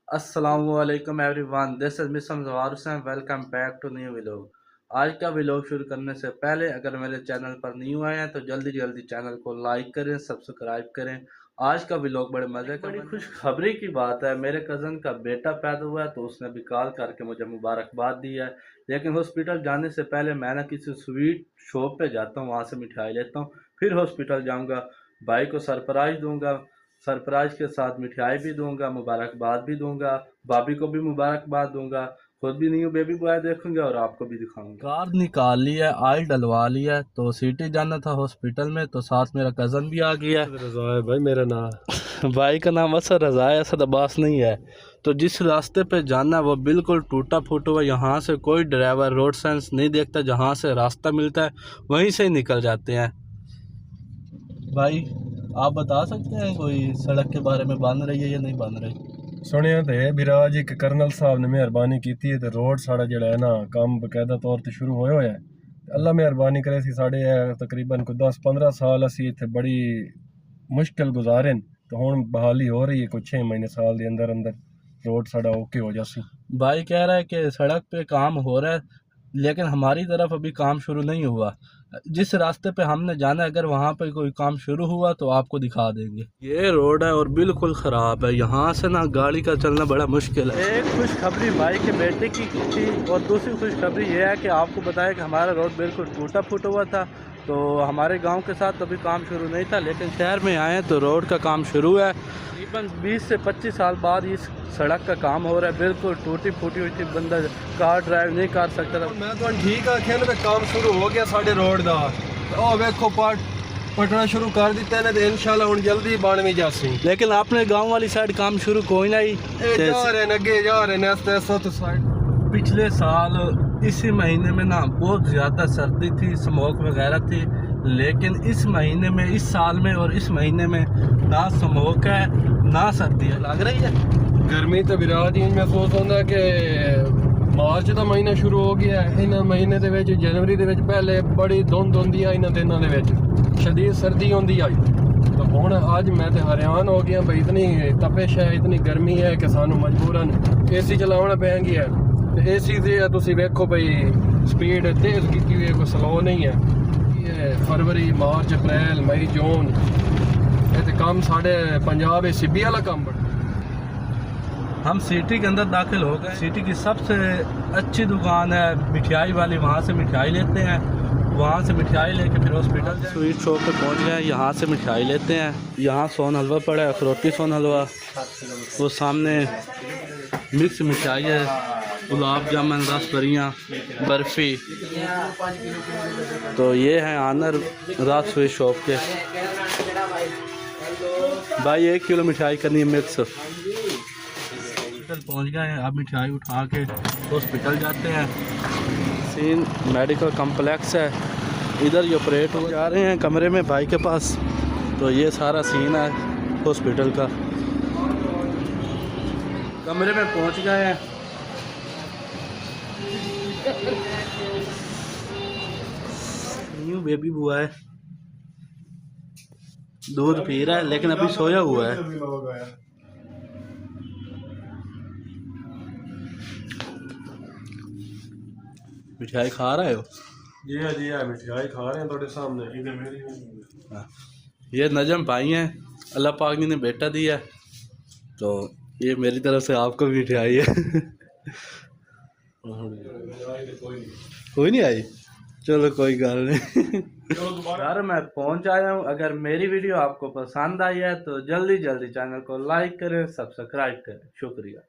अस्सलामुअलैकुम everyone, this is mister Zawar Hussain. Welcome back to new vlog. आज का व्लॉग शुरू करने से पहले अगर मेरे चैनल पर न्यू आए हैं तो जल्दी जल्दी चैनल को लाइक करें, सब्सक्राइब करें। आज का व्लॉग बड़े मज़े का, बड़ी खुशखबरी की बात है। मेरे कज़न का बेटा पैदा हुआ है तो उसने भी कॉल करके मुझे मुबारकबाद दी है। लेकिन हॉस्पिटल जाने से पहले मैं ना किसी स्वीट शॉप पे जाता हूँ, वहाँ से मिठाई लेता हूँ, फिर हॉस्पिटल जाऊँगा, भाई को सरप्राइज़ दूँगा। सरप्राइज के साथ मिठाई भी दूंगा, मुबारकबाद भी दूंगा, भाभी को भी मुबारकबाद दूंगा, खुद भी न्यू बेबी बॉय देखूंगा और आपको भी दिखाऊंगा। कार निकाल लिया है, ऑयल डलवा लिया है, तो सिटी जाना था हॉस्पिटल में, तो साथ मेरा कज़न भी आ गया है। रज़ा है भाई मेरा नाम। भाई का नाम असद रज़ा है, असद अब्बास नहीं है। तो जिस रास्ते पे जाना है वो बिल्कुल टूटा फूटा हुआ, यहाँ से कोई ड्राइवर रोड सेंस नहीं देखता, जहाँ से रास्ता मिलता है वहीं से ही निकल जाते हैं। भाई आप बता सकते हैं कोई सड़क के बारे में बन रही है या नहीं बन रही? सुनिया तो है बिराज एक कर्नल साहब ने मेहरबानी की है तो रोड साड़ा जड़ा है ना काम बकायदा तौर पर शुरू होया है। अल्लाह मेहरबानी करे सी साढ़े तकरीबन को 10-15 साल असी इतने बड़ी मुश्किल गुजारे तो हुण बहाली हो रही है, कुछ 6 महीने साल के अंदर अंदर रोड साड़ा ओके हो जासी। भाई कह रहा है कि सड़क पे काम हो रहा है, लेकिन हमारी तरफ अभी काम शुरू नहीं हुआ। जिस रास्ते पे हमने जाना है अगर वहाँ पे कोई काम शुरू हुआ तो आपको दिखा देंगे। ये रोड है और बिल्कुल ख़राब है, यहाँ से ना गाड़ी का चलना बड़ा मुश्किल है। एक खुशखबरी भाई के बेटे की थी और दूसरी खुशखबरी ये है कि आपको बताया कि हमारा रोड बिल्कुल टूटा फूटा हुआ था। तो हमारे गांव के साथ अभी काम शुरू नहीं था, लेकिन शहर में आए तो रोड का काम शुरू है। तकरीबन 20 से 25 साल बाद इस सड़क का काम हो रहा है। बिल्कुल टूटी फूटी हुई थी, बंदा कार ड्राइव नहीं कर सकता था। मैं तो ठीक आख्या ना काम शुरू हो गया साढ़े रोड का, ओ वेखो पटना शुरू कर दिता ने, इंशाल्लाह हुण जल्दी बन भी जासी। लेकिन आपने गांव वाली साइड काम शुरू कोई नहीं जा रहे हैं अगे जा रहे हैं आस्ते आस्ते तो साइड। पिछले साल इसी महीने में ना बहुत ज़्यादा सर्दी थी, स्मोक वगैरह थी, लेकिन इस महीने में, इस साल में और इस महीने में ना स्मोक है ना सर्दी है। लग रही है गर्मी तो विराज ही मैं सोचता कि मार्च का महीना शुरू हो गया है। इन महीने दे विच जनवरी दे विच पहले बड़ी धुंध होंदी है, इन दिनों दे विच शदीद सर्दी होंदी आई। तो हुण अज मैं तो हैरान हो गया भाई, इतनी तपिश है, इतनी गर्मी है कि सानू मजबूरन AC चलाना पैंगी है। AC से तुसीं वेखो भाई स्पीड तेज़ की हुई है, कोई स्लो नहीं है। ये फरवरी मार्च अप्रैल मई जून ये तो काम साढ़े पंजाब सिब्बी वाला काम बड़ा। हम सिटी के अंदर दाखिल हो गए। सिटी की सबसे अच्छी दुकान है मिठाई वाली, वहाँ से मिठाई लेते हैं। वहाँ से मिठाई लेके फिर हॉस्पिटल स्वीट शॉप पे पहुँच गए, यहाँ से मिठाई लेते हैं। यहाँ सोन हलवा पड़ा है, अखरोटी सोन हलवा, वो सामने मिक्स मिठाई है, गुलाब जामुन, रसबरियाँ, बर्फ़ी। तो ये है आनर रात स्वीट शॉप के। भाई 1 किलो मिठाई करनी है मिक्स। हॉस्पिटल पहुँच गए हैं, अब मिठाई उठा के हॉस्पिटल जाते हैं। सीन मेडिकल कम्प्लेक्स है, इधर ये ऑपरेट हो जा रहे हैं कमरे में भाई के पास। तो ये सारा सीन है हॉस्पिटल का। कमरे में पहुँच गए हैं। न्यू बेबी हुआ है, दूध पी रहा है लेकिन अभी सोया हुआ है। मिठाई खा रहे हो? जी है मिठाई खा रहे हैं थोड़े सामने। इधर मेरी ये नजम भाई हैं, अल्लाह पाक ने बेटा दिया, तो ये मेरी तरफ से आपको भी मिठाई है। कोई नहीं आई, चलो कोई गल नहीं। यार मैं पहुंच आया हूँ। अगर मेरी वीडियो आपको पसंद आई है तो जल्दी जल्दी चैनल को लाइक करें, सब्सक्राइब करें। शुक्रिया।